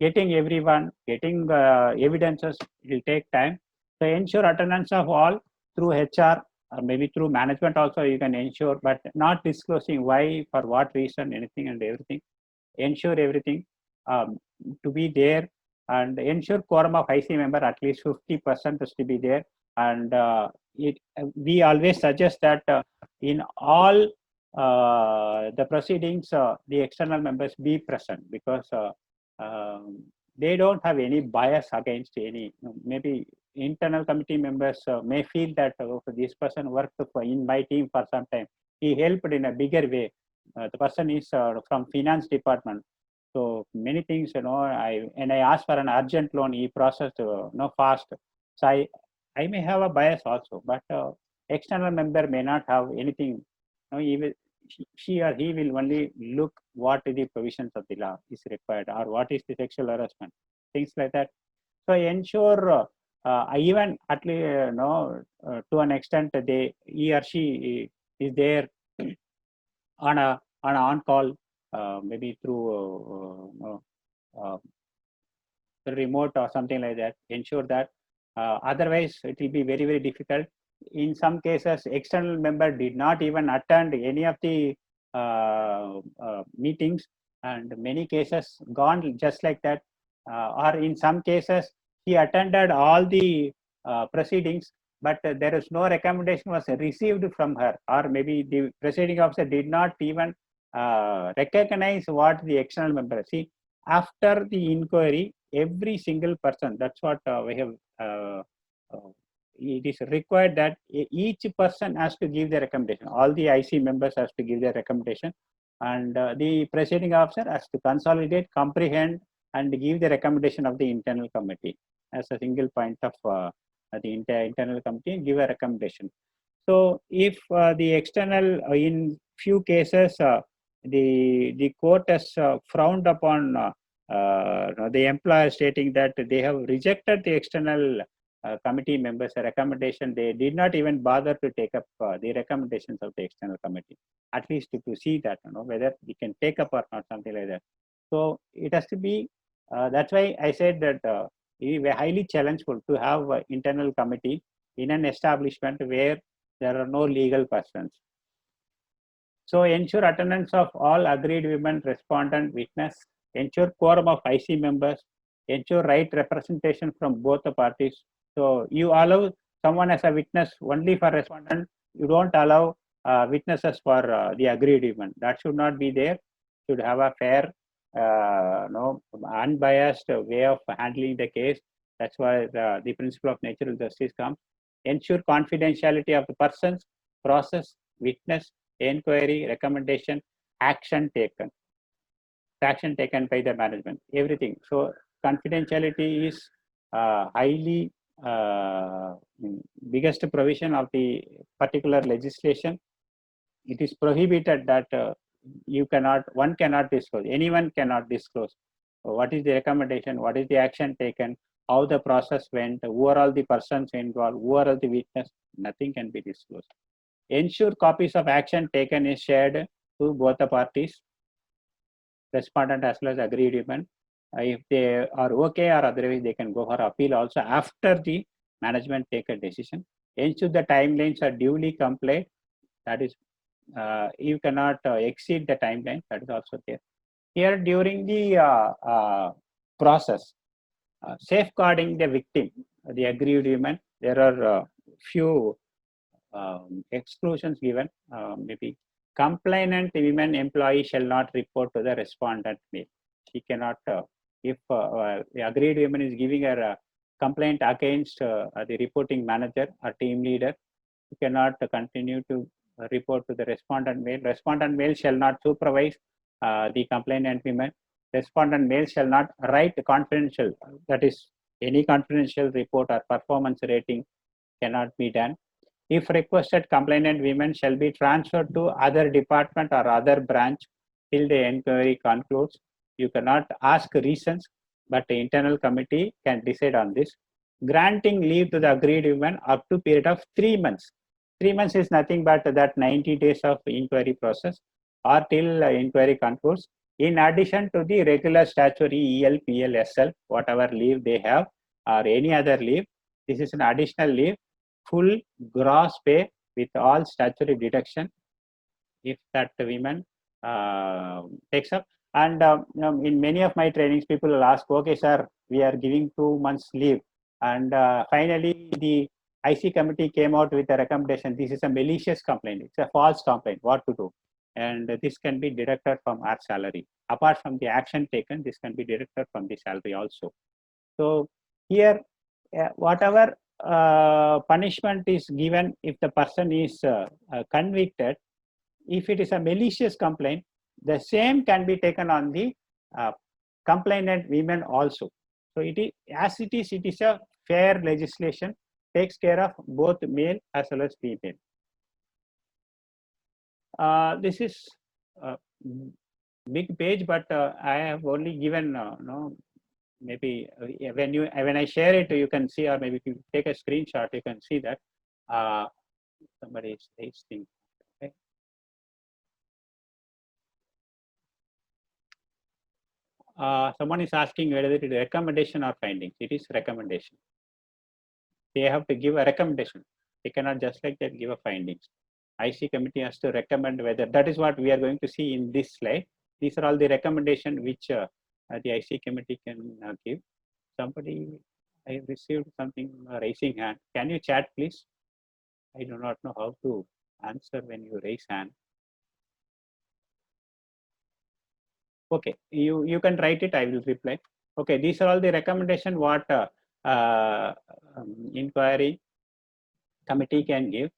getting everyone, getting evidences will take time. So ensure attendance of all through HR or maybe through management also you can ensure, but not disclosing why, for what reason, anything and everything. Ensure everything to be there, and ensure quorum of IC member at least 50% is to be there. And we always suggest that in all the proceedings, the external members be present, because they don't have any bias against any. Maybe internal committee members may feel that this person worked in my team for some time. He helped in a bigger way. The person is from finance department. So many things, I asked for an urgent loan, he processed fast. So I may have a bias also, but external member may not have anything. Even she or he will only look what the provisions of the law is required, or what is the sexual harassment, things like that. So ensure even at least to an extent he or she is there on on call, maybe through remote or something like that. Ensure that. Otherwise, it will be very, very difficult. In some cases, external member did not even attend any of the meetings, and many cases gone just like that. Or in some cases, he attended all the proceedings, but there is no recommendation was received from her, or maybe the presiding officer did not even recognize what the external member. See, after the inquiry, every single person, that's what we have, it is required that each person has to give their recommendation. All the IC members has to give their recommendation, and the presiding officer has to consolidate, comprehend, and give the recommendation of the internal committee as a single point of the internal committee, give a recommendation. So if the external, in few cases, the court has frowned upon the employer, stating that they have rejected the external committee members' recommendation. They did not even bother to take up the recommendations of the external committee, at least to see that whether we can take up or not, something like that. So it has to be. That's why I said that it is highly challengeful to have an internal committee in an establishment where there are no legal persons. So ensure attendance of all agreed women, respondent, witness. Ensure quorum of IC members. Ensure right representation from both the parties. So you allow someone as a witness only for respondent. You don't allow witnesses for the agreed women. That should not be there. Should have a fair, unbiased way of handling the case. That's why the principle of natural justice comes. Ensure confidentiality of the persons, process, witness, inquiry, recommendation, action taken by the management, everything. So confidentiality is highly biggest provision of the particular legislation. It is prohibited that one cannot disclose, anyone cannot disclose what is the recommendation, what is the action taken, how the process went, who are all the persons involved, who are all the witnesses, nothing can be disclosed. Ensure copies of action taken is shared to both the parties, respondent as well as agreed women. If they are okay, or otherwise they can go for appeal also after the management take a decision. Ensure the timelines are duly complied. That is, you cannot exceed the timeline. That is also there. Here during the process, safeguarding the victim, the aggrieved women, there are few exclusions given. Maybe complainant women employee shall not report to the respondent male. She cannot, if the aggrieved woman is giving a complaint against the reporting manager or team leader, she cannot continue to report to the respondent male. Respondent male shall not supervise the complainant women. Respondent male shall not write confidential, that is, any confidential report or performance rating cannot be done. If requested, complainant women shall be transferred to other department or other branch till the inquiry concludes. You cannot ask reasons, but the internal committee can decide on this. granting leave to the aggrieved women up to period of 3 months. 3 months is nothing but that 90 days of inquiry process or till inquiry concludes. In addition to the regular statutory EL, PL, SL, whatever leave they have or any other leave, this is an additional leave, full gross pay with all statutory deduction if that women takes up. And in many of my trainings, people will ask, okay, sir, we are giving 2 months leave. And finally, the IC committee came out with a recommendation. This is a malicious complaint. It's a false complaint. What to do? And this can be deducted from our salary. Apart from the action taken, this can be deducted from the salary also. So here, whatever punishment is given if the person is convicted, if it is a malicious complaint, the same can be taken on the complainant women also. So it is, as it is a fair legislation, takes care of both male as well as female. This is a big page, but I have only given maybe when I share it, you can see, or maybe if you take a screenshot, you can see that somebody is pasting. Okay. Someone is asking whether it is recommendation or findings. It is recommendation. They have to give a recommendation. They cannot just like that give a findings. IC committee has to recommend whether, that is what we are going to see in this slide. These are all the recommendation which the IC committee can give. Somebody, I received something raising hand. Can you chat, please? I do not know how to answer when you raise hand. Okay, you can write it, I will reply. Okay, these are all the recommendation what inquiry committee can give.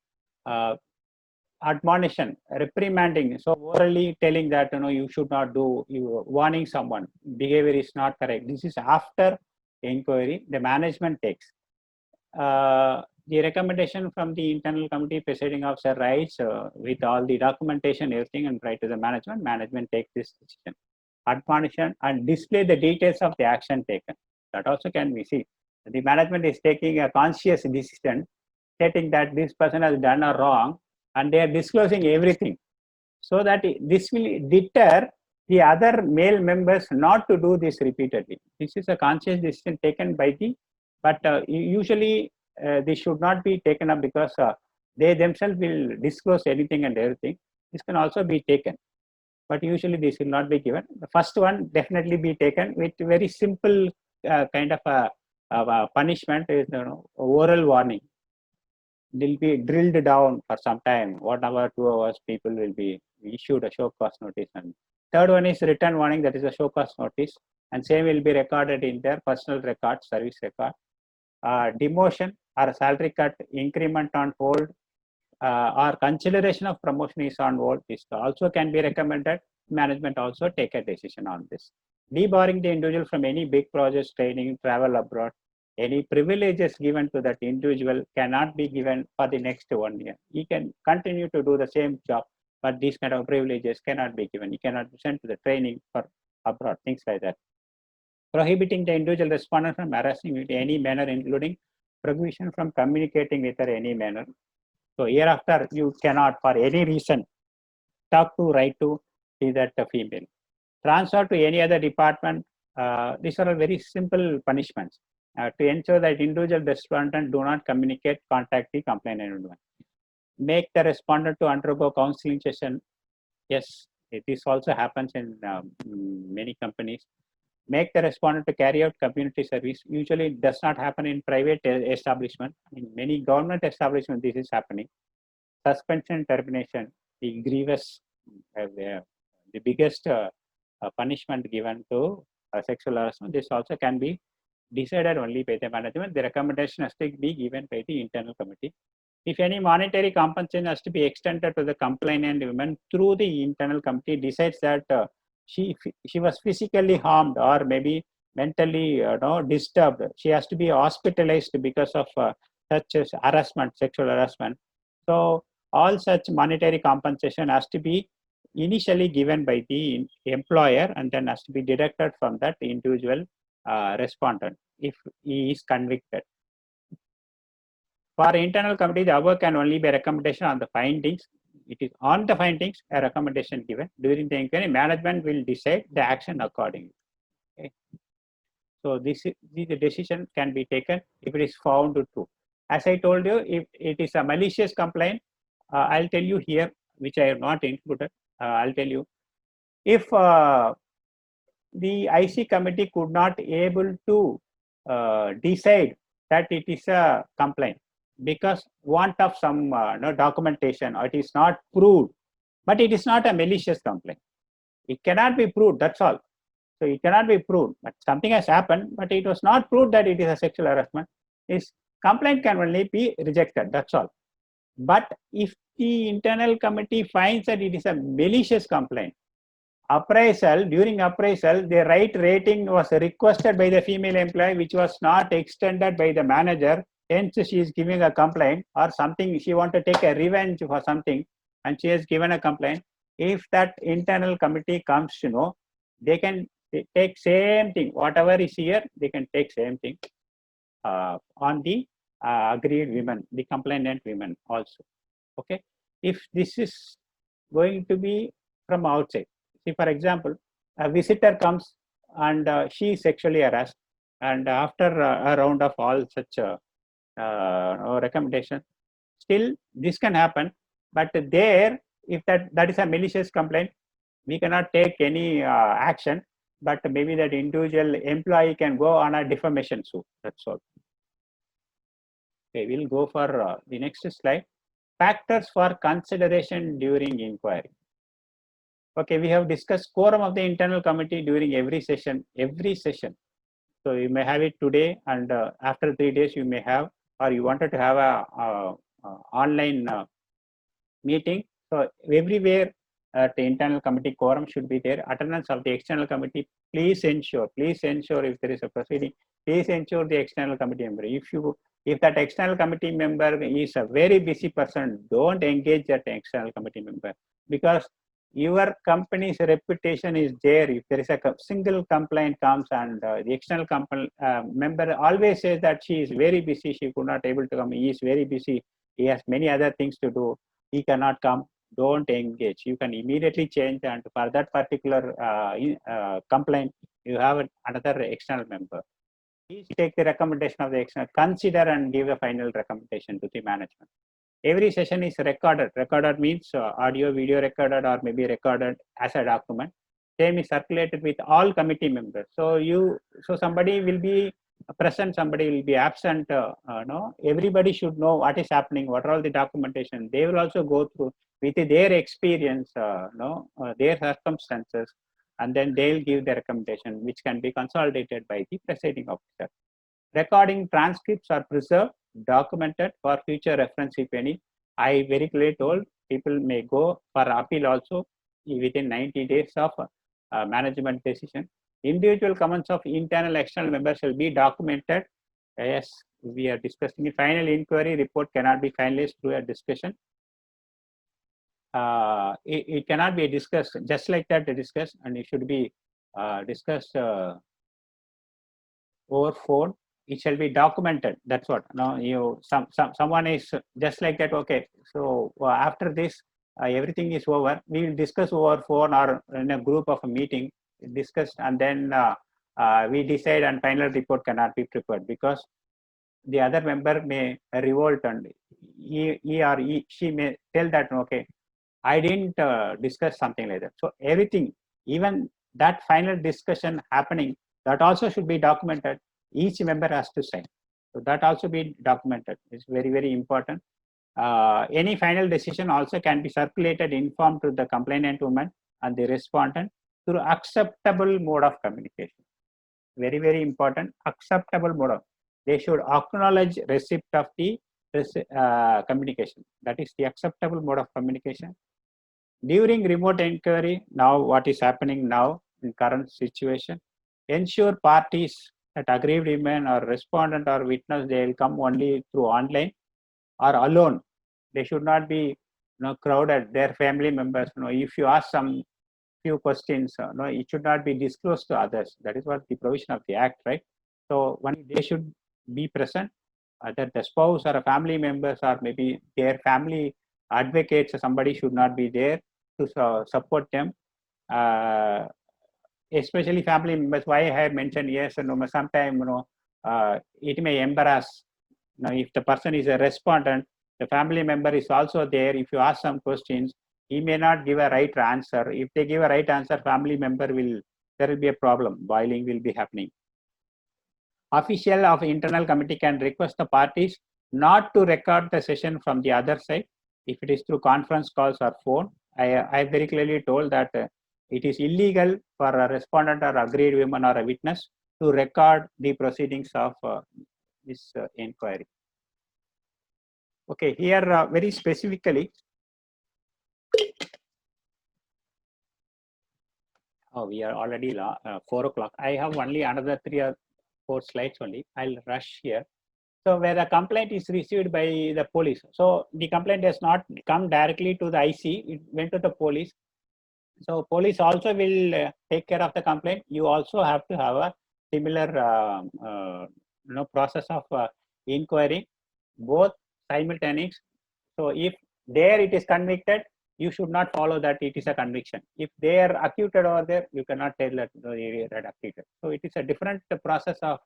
Admonition, reprimanding, so orally telling that you should not do, you warning someone behavior is not correct. This is after inquiry the management takes. The recommendation from the internal committee presiding officer writes with all the documentation, everything, and write to the management. Management takes this decision. Admonition and display the details of the action taken. That also can be seen. The management is taking a conscious decision, stating that this person has done a wrong, and they are disclosing everything, so that this will deter the other male members not to do this repeatedly. This is a conscious decision taken by the, but usually this should not be taken up because they themselves will disclose anything and everything. This can also be taken, but usually this will not be given. The first one definitely be taken with very simple kind of a punishment is oral warning. They'll be drilled down for some time, 1 hour, 2 hours, people will be issued a show cause notice. And third one is written warning, that is a show cause notice, and same will be recorded in their personal record, service record. Demotion or salary cut, increment on hold, or consideration of promotion is on hold. This also can be recommended. Management also take a decision on this. Debarring the individual from any big projects, training, travel abroad. Any privileges given to that individual cannot be given for the next 1 year. He can continue to do the same job, but these kind of privileges cannot be given. He cannot be sent to the training for abroad, things like that. Prohibiting the individual respondent from harassing in any manner, including prohibition from communicating with her any manner. So hereafter, you cannot, for any reason, talk to, write to, see that female. Transfer to any other department. These are all very simple punishments. To ensure that individual respondent do not communicate, contact the complainant. Make the respondent to undergo counseling session. Yes, this also happens in many companies. Make the respondent to carry out community service. Usually it does not happen in private establishment. In many government establishments, this is happening. Suspension, termination, the grievous, the biggest punishment given to sexual harassment. This also can be decided only by the management. The recommendation has to be given by the internal committee. If any monetary compensation has to be extended to the complainant women through the internal committee decides that she was physically harmed or maybe mentally disturbed, she has to be hospitalized because of such as harassment, sexual harassment. So all such monetary compensation has to be initially given by the employer and then has to be deducted from that individual respondent if he is convicted. For internal committee, the above can only be a recommendation on the findings. It is on the findings, a recommendation given. During the inquiry, management will decide the action accordingly. Okay. So the decision can be taken if it is found true. As I told you, if it is a malicious complaint, I'll tell you here, which I have not included. I'll tell you, if the IC committee could not able to decide that it is a complaint because want of some no documentation, or it is not proved, but it is not a malicious complaint. It cannot be proved, that's all. So it cannot be proved, but something has happened, but it was not proved that it is a sexual harassment. This complaint can only be rejected, that's all. But if the internal committee finds that it is a malicious complaint, during appraisal, the right rating was requested by the female employee, which was not extended by the manager. Hence, she is giving a complaint or something. She want to take a revenge for something, and she has given a complaint. If that internal committee comes to know, they can take same thing. Whatever is here, they can take same thing on the agreed women, the complainant women also. Okay. If this is going to be from outside, see, for example, a visitor comes and she is sexually harassed, and after a round of all such recommendation, still this can happen. But there, if that is a malicious complaint, we cannot take any action. But maybe that individual employee can go on a defamation suit. That's all. Okay, we'll go for the next slide. Factors for consideration during inquiry. Okay, we have discussed quorum of the internal committee during every session. So you may have it today, and after 3 days you may have, or you wanted to have a online meeting. So everywhere the internal committee quorum should be there. Attendance of the external committee, please ensure if there is a proceeding, please ensure the external committee member. If that external committee member is a very busy person, don't engage that external committee member, because your company's reputation is there. If there is a single complaint comes and the external member always says that she is very busy, she could not able to come, he is very busy, he has many other things to do, he cannot come, don't engage. You can immediately change, and for that particular complaint, you have another external member. Please take the recommendation of the external, consider and give a final recommendation to the management. Every session is recorded. Recorded means audio, video recorded, or maybe recorded as a document. Same is circulated with all committee members. So somebody will be present, somebody will be absent. No, everybody should know what is happening, what are all the documentation. They will also go through with their experience, their circumstances, and then they'll give the recommendation, which can be consolidated by the presiding officer. Recording transcripts are preserved, documented for future reference if any. I very clearly told people may go for appeal also within 90 days of management decision. Individual comments of internal external members shall be documented. Yes, we are discussing a final inquiry report cannot be finalized through a discussion. It cannot be discussed just like that, discussed, and it should be discussed over phone. It shall be documented. That's what. No, someone is just like that. Okay, so after this, everything is over. We will discuss over phone or in a group of a meeting, discussed, and then we decide, and final report cannot be prepared because the other member may revolt, and she may tell that, okay, I didn't discuss something like that. So everything, even that final discussion happening, that also should be documented. Each member has to sign. So that also be documented. It's very, very important. Any final decision also can be circulated, informed to the complainant woman and the respondent through acceptable mode of communication. Very, very important. Acceptable mode of. They should acknowledge receipt of the communication. That is the acceptable mode of communication. During remote inquiry, now what is happening now in current situation, ensure parties that aggrieved women or respondent or witness, they will come only through online or alone. They should not be crowded, their family members. If you ask some few questions, it should not be disclosed to others. That is what the provision of the act, right? So they should be present. Either the spouse or a family members or maybe their family advocates, somebody should not be there to support them. Especially family members, why I have mentioned yes, sometimes it may embarrass. Now, if the person is a respondent, the family member is also there. If you ask some questions, he may not give a right answer. If they give a right answer, family member there will be a problem. Boiling will be happening. Official of internal committee can request the parties not to record the session from the other side if it is through conference calls or phone. I very clearly told that it is illegal for a respondent or agreed woman or a witness to record the proceedings of this inquiry. Okay, here very specifically, we are already 4 o'clock. I have only another 3 or 4 slides only. I'll rush here. So where the complaint is received by the police. So the complaint does not come directly to the IC, it went to the police. So police also will take care of the complaint. You also have to have a similar process of inquiry, both simultaneous. So if there it is convicted, you should not follow that it is a conviction. If they are acquitted over there, you cannot tell that they are acquitted. So it is a different process of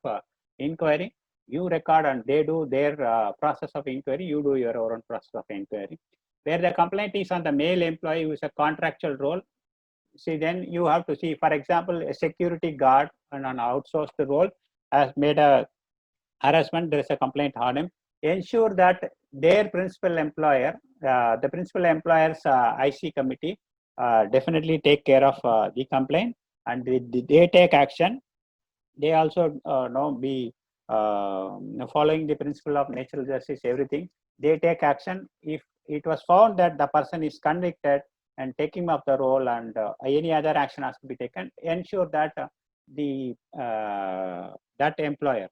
inquiry. You record and they do their process of inquiry, you do your own process of inquiry. Where the complaint is on the male employee who is a contractual role, see, then you have to see, for example, a security guard on an outsourced role has made a harassment, there is a complaint on him. Ensure that their principal employer, the principal employer's IC committee definitely take care of the complaint and they take action. They also be following the principle of natural justice, everything. They take action. If it was found that the person is convicted and taking up the role and any other action has to be taken, ensure that that employer,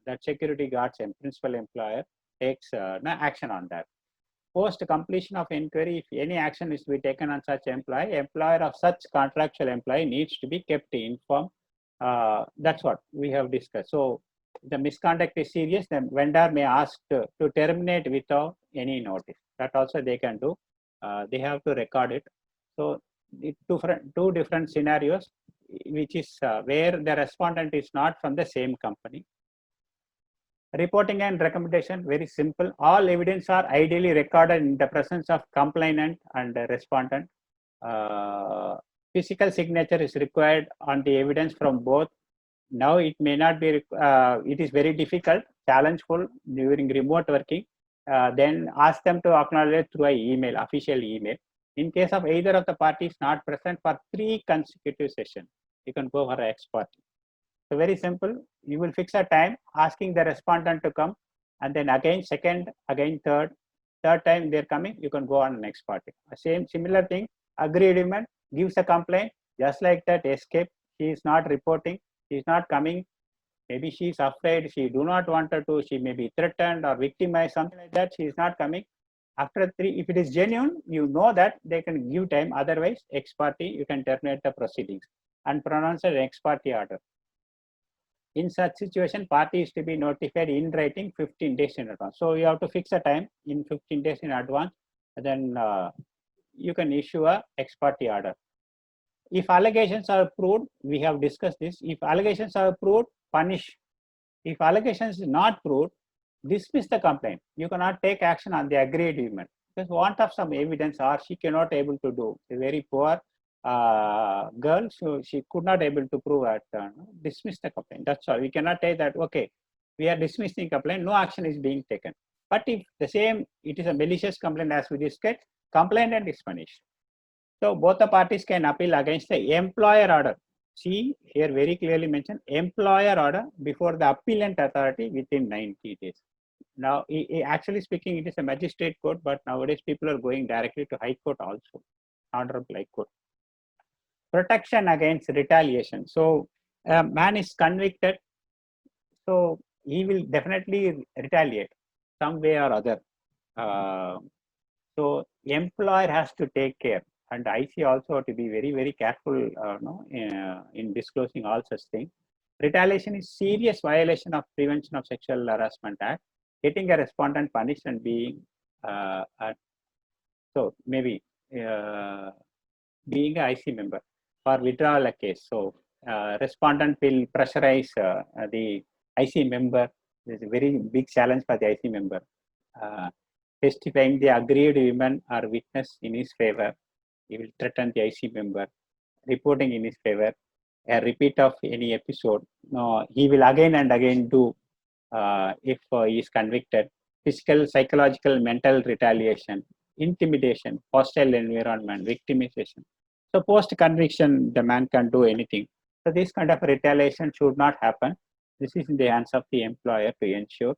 that security guards and principal employer takes action on that. Post completion of inquiry, if any action is to be taken on such employer of such contractual employee needs to be kept informed. That's what we have discussed. So the misconduct is serious, then vendor may ask to terminate without any notice. That also they can do. They have to record it. So two different scenarios, which is where the respondent is not from the same company. Reporting and recommendation, very simple. All evidence are ideally recorded in the presence of complainant and respondent. Physical signature is required on the evidence from both. Now it may not be, it is very difficult, challengeful during remote working. Then ask them to acknowledge through an email, official email. In case of either of the parties not present for 3 consecutive sessions, you can go for an ex parte. So very simple, you will fix a time asking the respondent to come, and then again second, again third time they're coming, you can go on next party. Similar thing, agreement, gives a complaint, just like that, escape, she is not reporting, she is not coming, maybe she is afraid, she do not want her to, she may be threatened or victimized, something like that, she is not coming. After 3, if it is genuine, you know that they can give time, otherwise ex parte, you can terminate the proceedings and pronounce an ex parte order. In such situation, party is to be notified in writing 15 days in advance. So you have to fix a time in 15 days in advance, and then you can issue a ex parte order. If allegations are proved, we have discussed this. If allegations are proved, punish. If allegations is not proved, dismiss the complaint. You cannot take action on the agreed agreement because want of some evidence or she cannot able to do. A very poor girl, so she could not able to prove at dismiss the complaint. That's all. We cannot say that okay, we are dismissing complaint, no action is being taken. But if the same, it is a malicious complaint as we discussed, complainant is punished. So both the parties can appeal against the employer order. See here very clearly mentioned employer order before the appellant authority within 90 days. Now, actually speaking, it is a magistrate court, but nowadays people are going directly to High Court also, Honorable High Court. Protection against retaliation. So, a man is convicted, so he will definitely retaliate some way or other. So, employer has to take care, and IC also to be very, very careful in disclosing all such things. Retaliation is serious violation of Prevention of Sexual Harassment Act. getting a respondent punished and being so maybe being a IC member for withdrawal a case. So respondent will pressurize the IC member. There's a very big challenge for the IC member. Testifying the aggrieved women or witness in his favor. He will threaten the IC member. Reporting in his favor. A repeat of any episode. No, he will again and again do if he is convicted. Physical, psychological, mental retaliation, intimidation, hostile environment, victimization. So post-conviction, the man can do anything. So this kind of retaliation should not happen. This is in the hands of the employer to ensure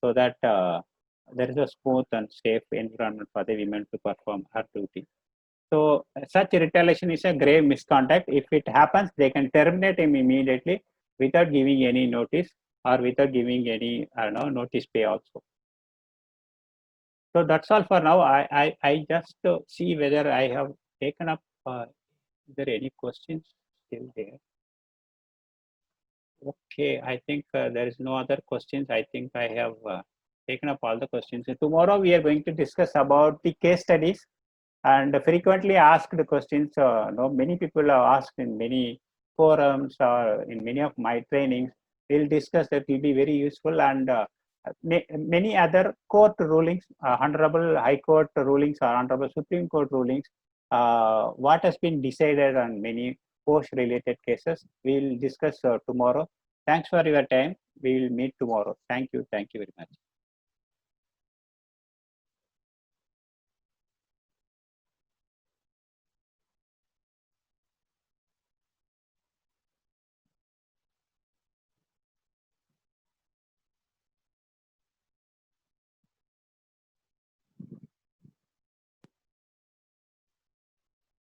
so that there is a smooth and safe environment for the women to perform her duty. So such retaliation is a grave misconduct. If it happens, they can terminate him immediately without giving any notice or without giving any notice pay also. So that's all for now. I just see whether I have taken up. Is there any questions still there? Okay, I think there is no other questions. I think I have taken up all the questions. So tomorrow we are going to discuss about the case studies and frequently asked questions. Many people have asked in many forums or in many of my trainings. We'll discuss that. Will be very useful, and many other court rulings, honorable High Court rulings or honorable Supreme Court rulings. What has been decided on many post-related cases, we'll discuss tomorrow. Thanks for your time. We will meet tomorrow. Thank you. Thank you very much.